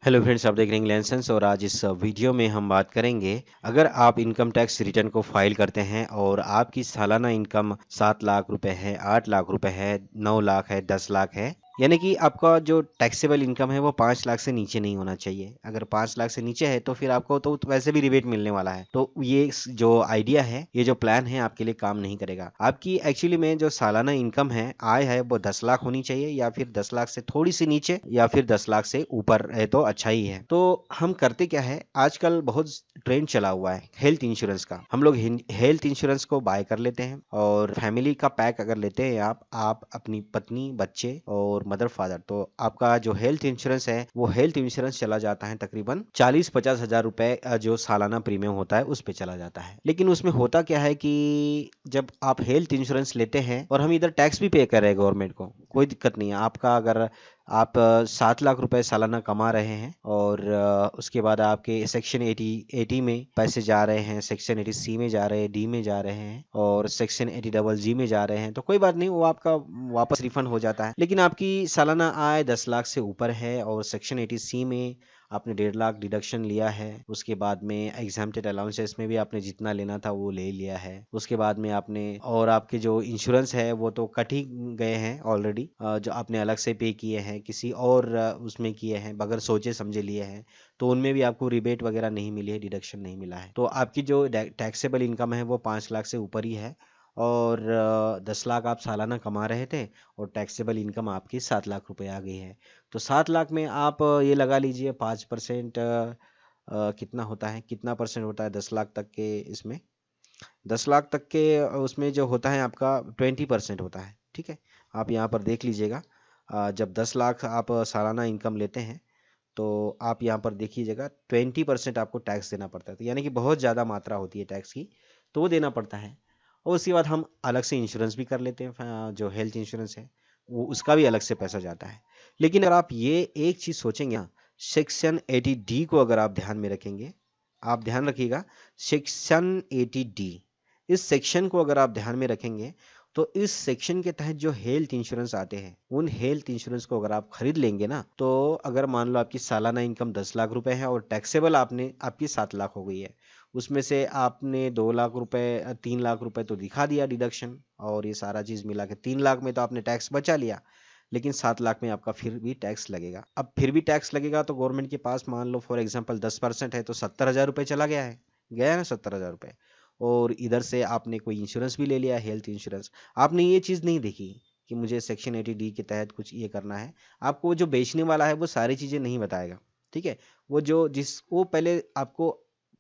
Hello friends, आप देख रहे हैं इंग्लैंड और आज इस वीडियो में हम बात करेंगे। अगर आप इनकम टैक्स रिटर्न को फाइल करते हैं और आपकी सालाना इनकम 7 लाख रुपए है, 8 लाख रुपए है, 9 लाख है, 10 लाख है, यानी कि आपका जो टैक्सेबल इनकम है वो 5 लाख से नीचे नहीं होना चाहिए। अगर 5 लाख से नीचे है तो फिर आपको तो वैसे भी रिबेट मिलने वाला है। तो ये जो आइडिया है, ये जो प्लान है, आपके लिए काम नहीं करेगा। आपकी एक्चुअली में जो सालाना इनकम है, आय है, वो 10 लाख होनी चाहिए या फिर 10 लाख से थोड़ी सी नीचे या फिर 10 लाख से ऊपर है तो अच्छा ही है। तो हम करते क्या है, आजकल बहुत ट्रेंड चला हुआ है हेल्थ इंश्योरेंस का। हम लोग हेल्थ इंश्योरेंस को बाय कर लेते हैं और फैमिली का पैक अगर लेते हैं आप अपनी पत्नी, बच्चे और मदर फादर, तो आपका जो हेल्थ इंश्योरेंस है वो हेल्थ इंश्योरेंस चला जाता है तकरीबन 40-50 हजार रुपए जो सालाना प्रीमियम होता है उस पे चला जाता है। लेकिन उसमें होता क्या है कि जब आप हेल्थ इंश्योरेंस लेते हैं और हम इधर टैक्स भी पे कर रहे हैं गवर्नमेंट को, कोई दिक्कत नहीं है। आपका अगर आप 7 लाख रुपए सालाना कमा रहे हैं और उसके बाद आपके सेक्शन 80 में पैसे जा रहे हैं, सेक्शन 80C में जा रहे हैं, डी में जा रहे हैं और सेक्शन 80 जी में जा रहे हैं, तो कोई बात नहीं, वो आपका वापस रिफंड हो जाता है। लेकिन आपकी सालाना आय 10 लाख से ऊपर है और सेक्शन 80C में आपने 1.5 लाख डिडक्शन लिया है, उसके बाद में एग्जाम्प्टेड अलाउंसेस में भी आपने जितना लेना था वो ले लिया है, उसके बाद में आपने और आपके जो इंश्योरेंस है वो तो कट ही गए हैं ऑलरेडी, जो आपने अलग से पे किए हैं किसी और उसमें किए हैं, बगैर सोचे समझे लिए हैं, तो उनमें भी आपको रिबेट वगैरह नहीं मिली है, डिडक्शन नहीं मिला है। तो आपकी जो टैक्सेबल इनकम है वो 5 लाख से ऊपर ही है और 10 लाख आप सालाना कमा रहे थे और टैक्सेबल इनकम आपकी 7 लाख रुपए आ गई है। तो 7 लाख में आप ये लगा लीजिए 5% कितना होता है, कितना परसेंट होता है 10 लाख तक के इसमें, 10 लाख तक के उसमें जो होता है आपका 20% होता है। ठीक है, आप यहाँ पर देख लीजिएगा। जब 10 लाख आप सालाना इनकम लेते हैं तो आप यहाँ पर देखिएगा 20% आपको टैक्स देना पड़ता है, तो यानी कि बहुत ज़्यादा मात्रा होती है टैक्स की, तो वो देना पड़ता है। और उसके बाद हम अलग से इंश्योरेंस भी कर लेते हैं, जो हेल्थ इंश्योरेंस है वो उसका भी अलग से पैसा जाता है। लेकिन अगर आप ये एक चीज़ सोचेंगे ना, सेक्शन 80D को अगर आप ध्यान में रखेंगे, आप ध्यान रखिएगा, सेक्शन 80D, इस सेक्शन को अगर आप ध्यान में रखेंगे तो इस सेक्शन के तहत जो हेल्थ इंश्योरेंस आते हैं, उन हेल्थ इंश्योरेंस को अगर आप खरीद लेंगे ना, तो अगर मान लो आपकी सालाना इनकम 10 लाख रुपए है और टैक्सेबल आपने आपकी 7 लाख हो गई है, उसमें से आपने 2 लाख रुपए 3 लाख रुपए तो दिखा दिया डिडक्शन, और ये सारा चीज मिला के 3 लाख में तो आपने टैक्स बचा लिया। लेकिन 7 लाख में आपका फिर भी टैक्स लगेगा। अब फिर भी टैक्स लगेगा तो गवर्नमेंट के पास मान लो फॉर एग्जाम्पल 10% है तो 70 हजार रुपये चला गया है, गया है ना 70 हजार रुपये। और इधर से आपने कोई इंश्योरेंस भी ले लिया, हेल्थ इंश्योरेंस, आपने ये चीज़ नहीं देखी कि मुझे सेक्शन 80D के तहत कुछ ये करना है। आपको वो जो बेचने वाला है वो सारी चीज़ें नहीं बताएगा। ठीक है, वो जो जिस वो पहले आपको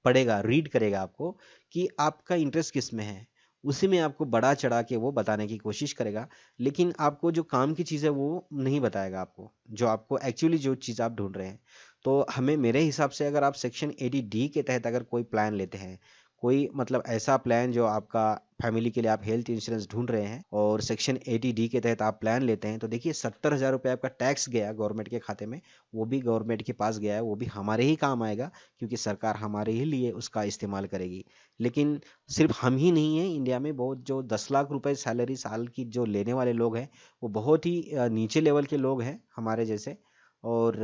पढ़ेगा, रीड करेगा आपको कि आपका इंटरेस्ट किस में है, उसी में आपको बढ़ा चढ़ा के वो बताने की कोशिश करेगा। लेकिन आपको जो काम की चीज़ है वो नहीं बताएगा आपको, जो आपको एक्चुअली जो चीज़ आप ढूंढ रहे हैं। तो हमें, मेरे हिसाब से, अगर आप सेक्शन 80D के तहत अगर कोई प्लान लेते हैं, कोई मतलब ऐसा प्लान जो आपका फैमिली के लिए, आप हेल्थ इंश्योरेंस ढूंढ रहे हैं और सेक्शन 80D के तहत आप प्लान लेते हैं, तो देखिए 70 हजार रुपये आपका टैक्स गया गवर्नमेंट के खाते में, वो भी गवर्नमेंट के पास गया है, वो भी हमारे ही काम आएगा क्योंकि सरकार हमारे ही लिए उसका इस्तेमाल करेगी। लेकिन सिर्फ हम ही नहीं हैं, इंडिया में बहुत जो 10 लाख रुपए सैलरी साल की जो लेने वाले लोग हैं वो बहुत ही नीचे लेवल के लोग हैं हमारे जैसे। और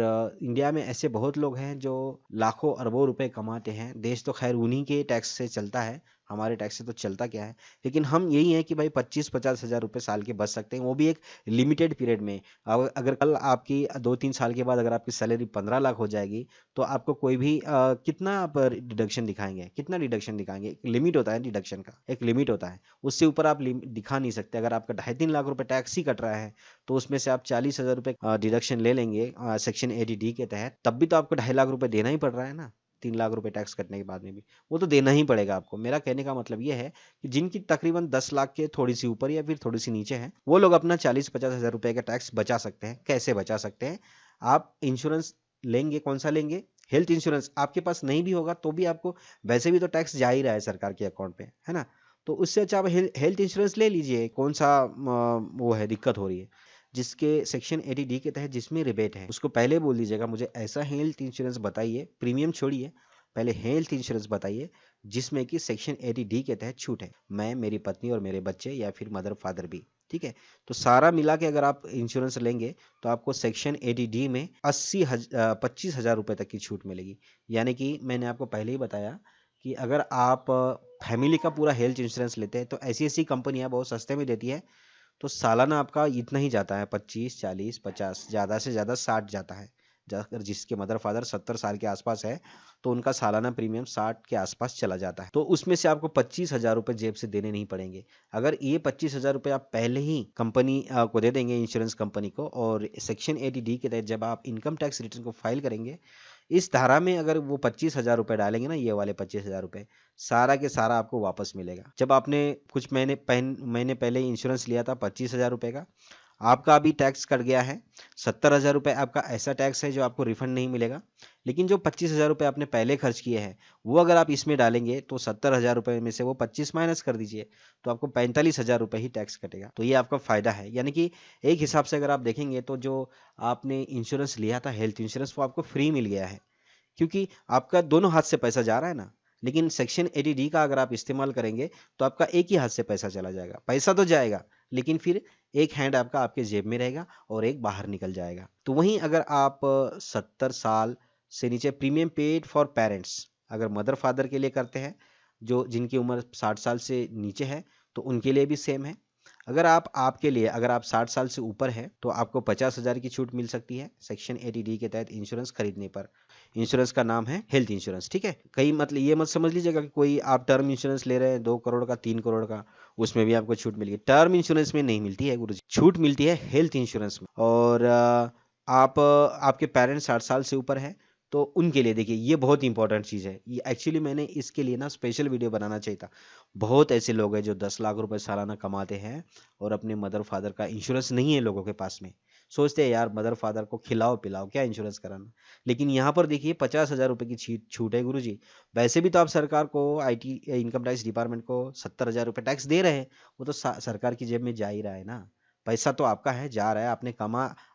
इंडिया में ऐसे बहुत लोग हैं जो लाखों अरबों रुपए कमाते हैं। देश तो खैर उन्हीं के टैक्स से चलता है, हमारे टैक्स से तो चलता क्या है। लेकिन हम यही है कि भाई 25-50 हजार रुपए साल के बच सकते हैं, वो भी एक लिमिटेड पीरियड में। अगर कल आपकी 2-3 साल के बाद अगर आपकी सैलरी 15 लाख हो जाएगी तो आपको कोई भी कितना आप डिडक्शन दिखाएंगे, कितना डिडक्शन दिखाएंगे? एक लिमिट होता है डिडक्शन का, एक लिमिट होता है, उससे ऊपर आप दिखा नहीं सकते। अगर आपका 2.5-3 लाख रुपए टैक्स ही कट रहा है तो उसमें से आप 40 हजार रुपये डिडक्शन ले लेंगे सेक्शन 80D के तहत, तब भी तो आपको 2.5 लाख रुपए देना ही पड़ रहा है ना। 3 लाख रुपए टैक्स कटने के बाद में भी वो तो देना ही पड़ेगा आपको। मेरा कहने का मतलब ये है कि जिनकी तकरीबन 10 लाख के थोड़ी सी ऊपर या फिर थोड़ी सी नीचे है, वो लोग अपना 40-50 हजार रुपए का टैक्स बचा सकते हैं। कैसे बचा सकते हैं? आप इंश्योरेंस लेंगे, कौन सा लेंगे? Health insurance. आपके पास नहीं भी होगा तो भी आपको वैसे भी तो टैक्स जा ही रहा है सरकार के अकाउंट पे, है ना। तो उससे अच्छा आप हेल्थ इंश्योरेंस ले लीजिए। कौन सा वो है, दिक्कत हो रही है? जिसके सेक्शन 80D के तहत जिसमें रिबेट है उसको पहले बोल दीजिएगा मुझे ऐसा हेल्थ इंश्योरेंस बताइए, प्रीमियम छोड़िए, पहले हेल्थ इंश्योरेंस बताइए जिसमें कि सेक्शन 80D के तहत छूट है, मैं, मेरी पत्नी और मेरे बच्चे या फिर मदर फादर भी। ठीक है। तो सारा मिला के अगर आप इंश्योरेंस लेंगे तो आपको सेक्शन 80D में 25,000 रुपये तक की छूट मिलेगी। यानी कि मैंने आपको पहले ही बताया कि अगर आप फैमिली का पूरा हेल्थ इंश्योरेंस लेते हैं तो ऐसी ऐसी कंपनियां बहुत सस्ते में देती है, तो सालाना आपका इतना ही जाता है, 25, 40, 50, ज़्यादा से ज़्यादा 60 जाता है। अगर जिसके मदर फादर 70 साल के आसपास है तो उनका सालाना प्रीमियम 60 के आसपास चला जाता है। तो उसमें से आपको 25,000 रुपये जेब से देने नहीं पड़ेंगे। अगर ये 25,000 रुपये आप पहले ही कंपनी को दे देंगे, इंश्योरेंस कंपनी को, और सेक्शन 80D के तहत जब आप इनकम टैक्स रिटर्न को फाइल करेंगे, इस धारा में अगर वो 25,000 रुपये डालेंगे ना, ये वाले 25,000 रुपये सारा के सारा आपको वापस मिलेगा। जब आपने कुछ महीने पहले इंश्योरेंस लिया था 25,000 रुपये का, आपका अभी टैक्स कट गया है 70,000 रुपये, आपका ऐसा टैक्स है जो आपको रिफंड नहीं मिलेगा। लेकिन जो 25,000 रुपये आपने पहले खर्च किए हैं वो अगर आप इसमें डालेंगे तो 70,000 रुपये में से वो 25 माइनस कर दीजिए तो आपको 45,000 रुपये ही टैक्स कटेगा। तो ये आपका फायदा है। यानी कि एक हिसाब से अगर आप देखेंगे तो जो आपने इंश्योरेंस लिया था हेल्थ इंश्योरेंस, वो आपको फ्री मिल गया है, क्योंकि आपका दोनों हाथ से पैसा जा रहा है ना। लेकिन सेक्शन 80D का अगर आप इस्तेमाल करेंगे तो आपका एक ही हाथ से पैसा चला जाएगा। पैसा तो जाएगा लेकिन फिर एक हैंड आपका आपके जेब में रहेगा और एक बाहर निकल जाएगा। तो वहीं अगर आप 70 साल से नीचे प्रीमियम पेड फॉर पेरेंट्स अगर मदर फादर के लिए करते हैं, जो जिनकी उम्र 60 साल से नीचे है, तो उनके लिए भी सेम है। अगर आपके लिए अगर आप 60 साल से ऊपर है तो आपको 50,000 की छूट मिल सकती है सेक्शन 80D के तहत इंश्योरेंस खरीदने पर। इंश्योरेंस का नाम है हेल्थ इंश्योरेंस, ठीक है। कई मतलब ये मत समझ लीजिएगा कि कोई आप टर्म इंश्योरेंस ले रहे हैं 2 करोड़ का, 3 करोड़ का, उसमें भी आपको छूट मिलेगी। टर्म इंश्योरेंस में नहीं मिलती है गुरुजी, छूट मिलती है हेल्थ इंश्योरेंस में। और आपके पेरेंट्स 60 साल से ऊपर है तो उनके लिए देखिए ये बहुत इंपॉर्टेंट चीज़ है। ये एक्चुअली मैंने इसके लिए ना स्पेशल वीडियो बनाना चाहिए था। बहुत ऐसे लोग हैं जो 10 लाख रुपए सालाना कमाते हैं और अपने मदर फादर का इंश्योरेंस नहीं है लोगों के पास में। सोचते हैं यार मदर फादर को खिलाओ पिलाओ, क्या इंश्योरेंस कराना। लेकिन यहाँ पर देखिए 50,000 रुपये की छूट है गुरु जी। वैसे भी तो आप सरकार को IT इनकम टैक्स डिपार्टमेंट को 70,000 रुपये टैक्स दे रहे हैं, वो तो सरकार की जेब में जा ही रहा है ना। पैसा तो आपका है, जा रहा है,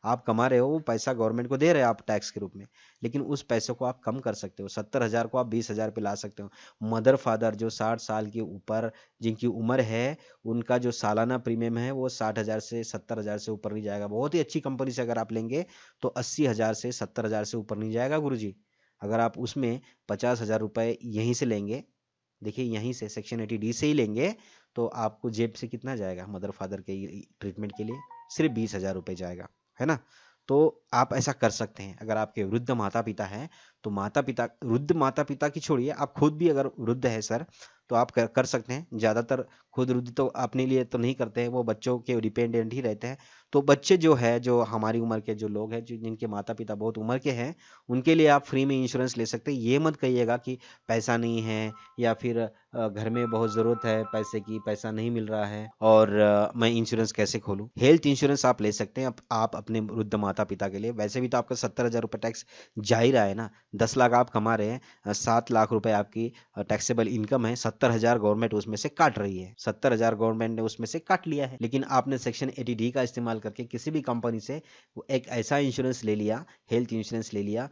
आप कमा रहे हो, वो पैसा गवर्नमेंट को दे रहे हो आप टैक्स के रूप में। लेकिन उस पैसे को आप कम कर सकते हो, 70,000 को आप 20,000 पे ला सकते हो। मदर फादर जो 60 साल के ऊपर जिनकी उम्र है, उनका जो सालाना प्रीमियम है वो 60,000 से 70,000 से ऊपर नहीं जाएगा। बहुत ही अच्छी कंपनी से अगर आप लेंगे तो 80,000 से 70,000 से ऊपर नहीं जाएगा गुरु जी। अगर आप उसमें 50,000 रुपये यहीं से लेंगे, देखिए यहीं से सेक्शन 80D से ही लेंगे, तो आपको जेब से कितना जाएगा मदर फादर के ट्रीटमेंट के लिए? सिर्फ 20,000 रुपये जाएगा, है ना। तो आप ऐसा कर सकते हैं। अगर आपके वृद्ध माता पिता हैं तो वृद्ध माता पिता की छोड़िए, आप खुद भी अगर वृद्ध है सर तो आप कर सकते हैं। ज़्यादातर खुद वृद्ध तो अपने लिए तो नहीं करते हैं, वो बच्चों के डिपेंडेंट ही रहते हैं। तो बच्चे जो है, जो हमारी उम्र के जो लोग हैं, जो जिनके माता पिता बहुत उम्र के हैं, उनके लिए आप फ्री में इंश्योरेंस ले सकते हैं। ये मत कहिएगा कि पैसा नहीं है या फिर घर में बहुत ज़रूरत है पैसे की, पैसा नहीं मिल रहा है और मैं इंश्योरेंस कैसे खोलूँ। हेल्थ इंश्योरेंस आप ले सकते हैं आप अपने वृद्ध माता पिता के लिए। वैसे भी तो आपका 70,000 रुपये टैक्स जा ही रहा है ना। 10 लाख आप कमा रहे हैं, 7 लाख रुपए आपकी टैक्सेबल इनकम है, 70,000 गवर्नमेंट उसमें से काट रही है। 70,000 गवर्नमेंट ने उसमें से काट लिया है। लेकिन आपने सेक्शन 80D का इस्तेमाल करके किसी भी कंपनी से एक ऐसा इंश्योरेंस ले लिया, हेल्थ इंश्योरेंस ले लिया,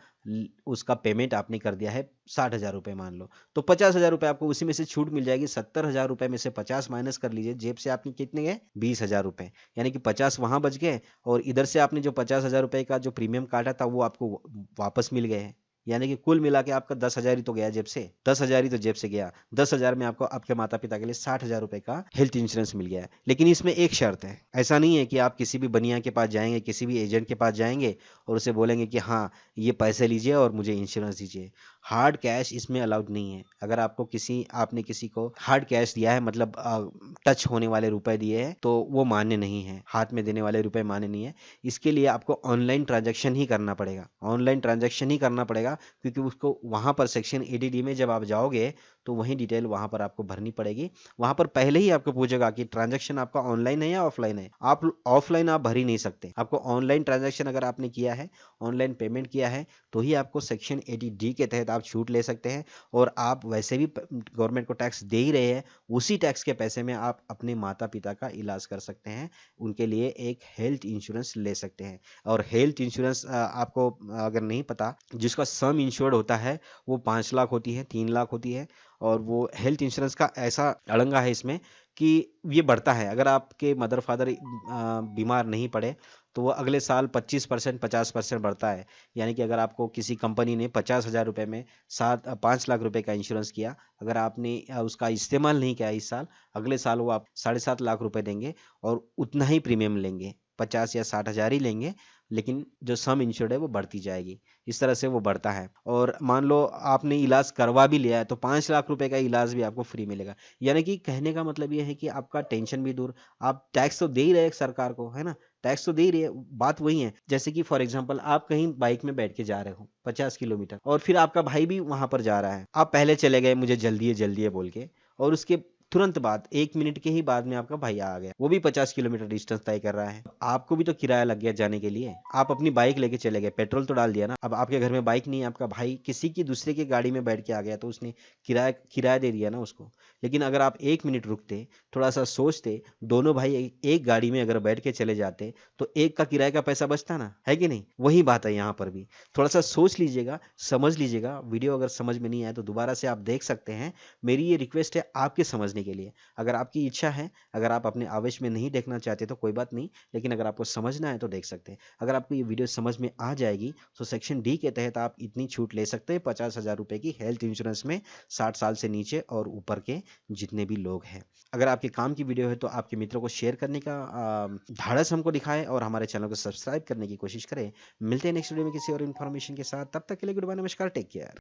उसका पेमेंट आपने कर दिया है 60,000 रुपये मान लो, तो 50,000 रुपये आपको उसी में से छूट मिल जाएगी। 70,000 रुपये में से 50 माइनस कर लीजिए, जेब से आपने कितने गए? 20,000 रुपये। यानी कि 50 वहां बच गए और इधर से आपने जो 50,000 रुपये का जो प्रीमियम काटा था वो आपको वापस मिल गए हैं। यानी कि कुल मिला के आपका 10,000 ही तो गया जेब से, 10,000 ही तो जेब से गया। 10,000 में आपको आपके माता पिता के लिए 60,000 रुपए का हेल्थ इंश्योरेंस मिल गया है। लेकिन इसमें एक शर्त है, ऐसा नहीं है कि आप किसी भी बनिया के पास जाएंगे, किसी भी एजेंट के पास जाएंगे और उसे बोलेंगे कि हाँ ये पैसे लीजिए और मुझे इंश्योरेंस दीजिए। हार्ड कैश इसमें अलाउड नहीं है। अगर आपने किसी को हार्ड कैश दिया है, मतलब टच होने वाले रुपए दिए हैं, तो वो मान्य नहीं है। हाथ में देने वाले रुपए मान्य नहीं है। इसके लिए आपको ऑनलाइन ट्रांजैक्शन ही करना पड़ेगा, ऑनलाइन ट्रांजैक्शन ही करना पड़ेगा, क्योंकि उसको वहां पर सेक्शन 80D में जब आप जाओगे तो वही डिटेल वहां पर आपको भरनी पड़ेगी। वहां पर पहले ही आपको पूछेगा कि ट्रांजैक्शन आपका ऑनलाइन है या ऑफलाइन है। आप ऑफलाइन आप भर ही नहीं सकते। आपको ऑनलाइन ट्रांजैक्शन अगर आपने किया है, ऑनलाइन पेमेंट किया है, तो ही आपको सेक्शन 80D के तहत आप छूट ले सकते हैं। और आप वैसे भी गवर्नमेंट को टैक्स दे ही रहे हैं, उसी टैक्स के पैसे में आप अपने माता पिता का इलाज कर सकते हैं, उनके लिए एक हेल्थ इंश्योरेंस ले सकते हैं। और हेल्थ इंश्योरेंस आपको अगर नहीं पता, जिसका सम इंश्योर्ड होता है वो 5 लाख होती है, 3 लाख होती है। और वो हेल्थ इंश्योरेंस का ऐसा अड़ंगा है इसमें कि ये बढ़ता है। अगर आपके मदर फादर बीमार नहीं पड़े तो वो अगले साल 25% 50% बढ़ता है। यानी कि अगर आपको किसी कंपनी ने 50,000 रुपये में 5 लाख रुपए का इंश्योरेंस किया, अगर आपने उसका इस्तेमाल नहीं किया इस साल, अगले साल वो आप 7.5 लाख रुपए देंगे और उतना ही प्रीमियम लेंगे, 50 या 60 हज़ार ही लेंगे, लेकिन जो सम इंश्योर्ड है वो बढ़ती जाएगी। इस तरह से वो बढ़ता है। और मान लो आपने इलाज करवा भी लिया है तो 5 लाख रुपए का इलाज भी आपको फ्री मिलेगा। यानी कि कहने का मतलब ये है कि आपका टेंशन भी दूर, आप टैक्स तो दे ही रहे सरकार को, है ना, टैक्स तो दे ही रही है। बात वही है, जैसे कि फॉर एग्जांपल आप कहीं बाइक में बैठ के जा रहे हो 50 किलोमीटर, और फिर आपका भाई भी वहां पर जा रहा है, आप पहले चले गए मुझे जल्दी है बोल के, और उसके तुरंत बाद 1 मिनट के ही बाद में आपका भाई आ गया, वो भी 50 किलोमीटर डिस्टेंस तय कर रहा है, आपको भी तो किराया लग गया जाने के लिए, आप अपनी बाइक लेके चले गए, पेट्रोल तो डाल दिया ना। अब आपके घर में बाइक नहीं है, आपका भाई किसी की दूसरे की गाड़ी में बैठ के आ गया तो उसने किराया किराया दे दिया ना उसको। लेकिन अगर आप 1 मिनट रुकते, थोड़ा सा सोचते, दोनों भाई एक गाड़ी में अगर बैठ के चले जाते तो एक का किराए का पैसा बचता ना, है कि नहीं? वही बात है यहाँ पर भी। थोड़ा सा सोच लीजिएगा, समझ लीजिएगा। वीडियो अगर समझ में नहीं आए तो दोबारा से आप देख सकते हैं। मेरी ये रिक्वेस्ट है आपके समझने के लिए। अगर आपकी इच्छा है, अगर आप अपने आवेश में नहीं देखना चाहते तो कोई बात नहीं, लेकिन अगर आपको समझना है तो देख सकते हैं। अगर आपको ये वीडियो समझ में आ जाएगी तो सेक्शन डी के तहत आप इतनी छूट ले सकते हैं 50,000 रुपए की हेल्थ इंश्योरेंस में, 60 साल से नीचे और ऊपर के जितने भी लोग हैं। अगर आपके काम की वीडियो है तो आपके मित्रों को शेयर करने का ढाढ़स हमको दिखाएं और हमारे चैनल को सब्सक्राइब करने की कोशिश करें। मिलते हैं नेक्स्ट वीडियो में किसी और इन्फॉर्मेशन के साथ। तब तक के लिए गुड बाय, नमस्कार, टेक केयर।